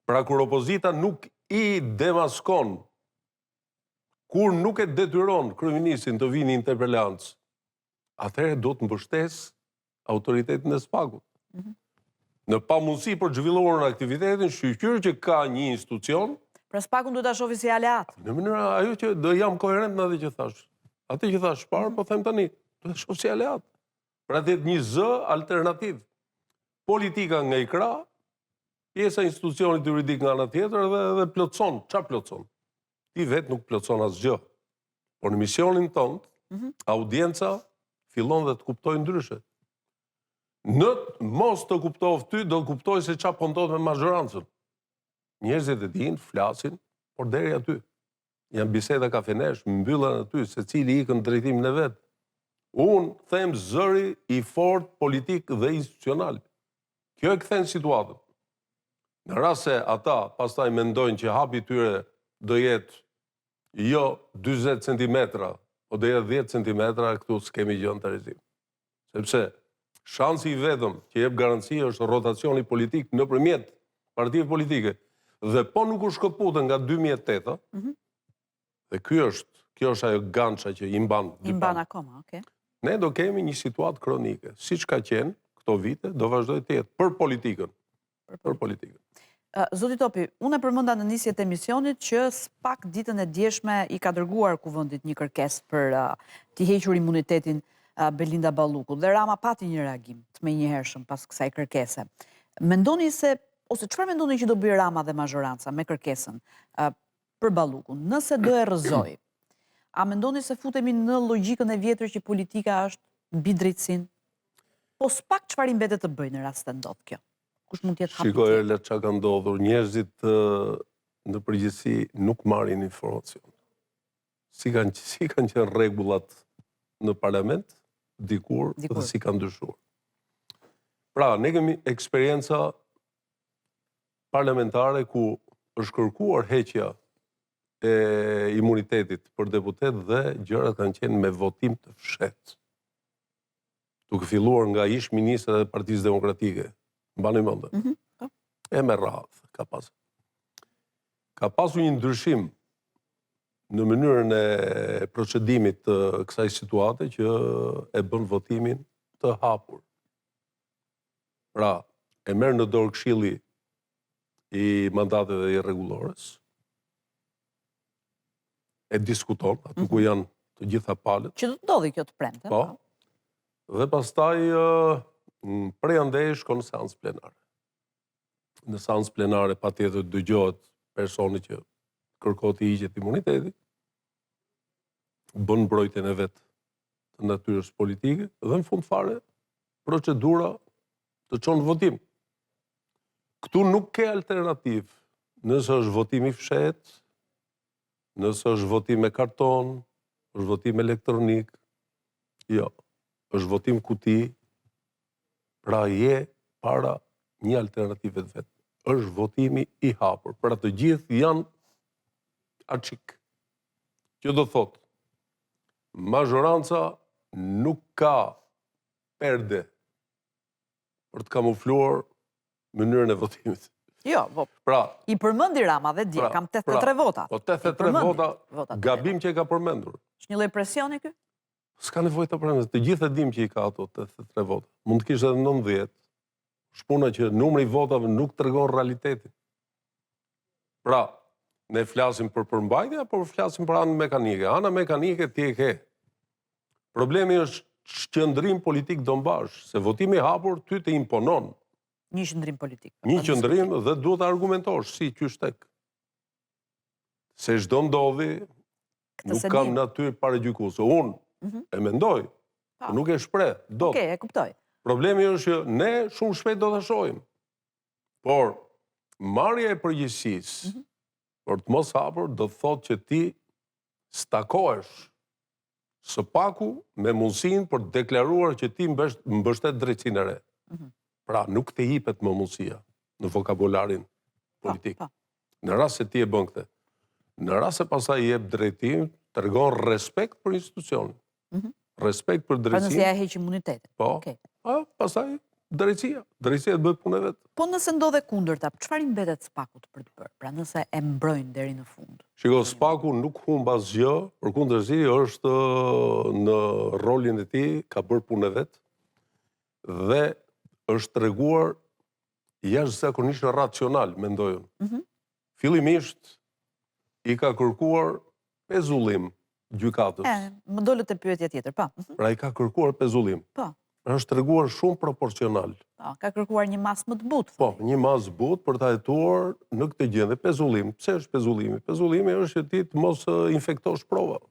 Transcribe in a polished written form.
Pra kur opozita nuk i demaskon, kur nuk e detyron kryeministin të vini interpelancë, atëherë do të mbështes autoritetin e SPAK-ut. Në pamundësi për zhvilluar në aktivitetin, shqyqyr që ka një institucion. Pra SPAK-un duhet ta shohë si aleat. Në mënyrë ajo që do jam koherent në atë që thash. Atë që thash parë, po them tani, duhet ta shohë si aleat. Pra të jetë një zë alternativ. Politika nga i krah, pjesa e institucionit juridik nga ana tjetër dhe plotson. Çfarë plotson? Ti vetë nuk plotson asgjë. Por në misionin tonë, audienca fillon dhe të kuptojë ndryshe. Në mos të kuptohet ty, do të kuptoj se çfarë po ndodh me mazhorancën. Njerëzit e dinë, flasin, por deri aty. Janë biseda kafenesh, mbyllen aty, secili ikën në drejtimin e vet. Unë them zëri i fort politik dhe institucional. Kjo e kthen situatën. Në rast se ata pastaj mendojnë që hapi i tyre do jetë jo 40 cm, po do jetë 10 cm, këtu s'kemi gjë në tërësim. Sepse shansi i vetëm që jep garanci është rotacioni politik nëpërmjet partive politike. Dhe po nuk u shkëputën nga 2008, dhe kjo është ajo gança që i mban. I mban akoma, okay. Ne do kemi një situatë kronike. Siç ka qenë këto vite, do vazhdoj të jetë për politikën. Për politikën. Zoti Topi, unë e përmenda në nisjet e emisionit që SPAK ditën e djeshme i ka dërguar kuvendit një kërkesë për t'i hequr imunitetin Belinda Ballukut, dhe Rama pati një reagim të menjëhershëm pas kësaj kërkese. Mendoni se, ose çfarë mendoni që do bëjë Rama dhe mazhoranca me kërkesën për Ballukun, nëse do e rrëzoj? A mendoni se futemi në logjikën e vjetër që politika është mbi drejtësinë? Po SPAK çfarë i mbetet të bëjë në rast se ndodh kjo? Kush mund të jetë hapi? Shikoj Erle çka ka ndodhur, njerëzit në përgjithësi nuk marrin informacion. Si kanë qenë rregullat në parlament, dikur dhe si kanë ndryshuar. Pra, ne kemi eksperienca parlamentare ku është kërkuar heqja e imunitetit për deputet dhe gjërat kanë qenë me votim të fshehtë. Duke filluar nga ish ministra e Partisë Demokratike, mbani mendën. E me radhë ka pasur. Ka pasur një ndryshim në mënyrën e procedimit të kësaj situate që e bën votimin të hapur. Pra, e merr në dorë Këshilli i mandateve irregullores, e diskuton, aty ku janë të gjitha palët. Që do të ndodhi kjo të premte. Po. Dhe pastaj prej andej shkon në seancë plenare. Në seancë plenare patjetër dëgjohet personi që kërkohet i hiqet imuniteti, bën mbrojtjen e vet të natyrës politike dhe në fund fare procedura të çon në votim. Këtu nuk ke alternativë. Nëse është votim i fshehtë, nëse është votim me karton, është votim elektronik, jo, është votim kuti, pra je para një alternative të vetë. Është votimi i hapur. Pra të gjithë janë açik. Që do thotë, mazhoranca nuk ka perde për të kamufluar mënyrën e votimit. Jo, pra, i përmendi Rama dhe dje, kam 83 vota. Po 83 vota, gabim që i ka përmendur. Është një lloj presioni ky? S'ka nevojë të përmendet, të gjithë e dim që i ka ato 83 vota. Mund të kishte edhe 90. Shpuna që numri i votave nuk tregon realitetin. Pra, ne flasim për përmbajtje apo flasim për anën mekanike? Ana mekanike ti e ke. Problemi është qëndrim politik do mbash, se votimi i hapur ty të imponon. Një qëndrim politik. Një qëndrim dhe duhet të argumentosh si qysh tek. Se çdo ndodhi, nuk kam natyrë paragjykuese. Unë e mendoj, por nuk e shpreh dot. Okej, e kuptoj. Problemi është që ne shumë shpejt do ta shohim. Por marrja e përgjegjësisë për të mos hapur do të thotë që ti stakohesh së paku me mundësinë për të deklaruar që ti mbështet drejtsinë e re. Pra, nuk të jipet më mundësia në vokabularin politik. Në rast se ti e bën këtë, në rast se pastaj i jep drejtim, tregon respekt për institucionin. Respekt për drejtsinë. Pra nëse ja heq imunitetin. Po. Pastaj drejtësia. Drejtësia të bëjë punën e vet. Po nëse ndodhe kundërta, çfarë i mbetet SPAK-ut për të bërë? Pra nëse e mbrojnë deri në fund. Shiko, SPAK-u nuk humb asgjë, përkundërzi është në rolin e tij, ka bërë punën e vet dhe është treguar jashtëzakonisht racional, mendoj unë. Fillimisht i ka kërkuar pezullim gjykatës. Më dolët e pyetja tjetër, po. Pra i ka kërkuar pezullim. Po. Është treguar shumë proporcional. Po, ka kërkuar një mas më të butë. Po, një mas butë për ta hetuar në këtë gjendje pezullim. Pse është pezullimi? Pezullimi është që ti të mos infektosh prova.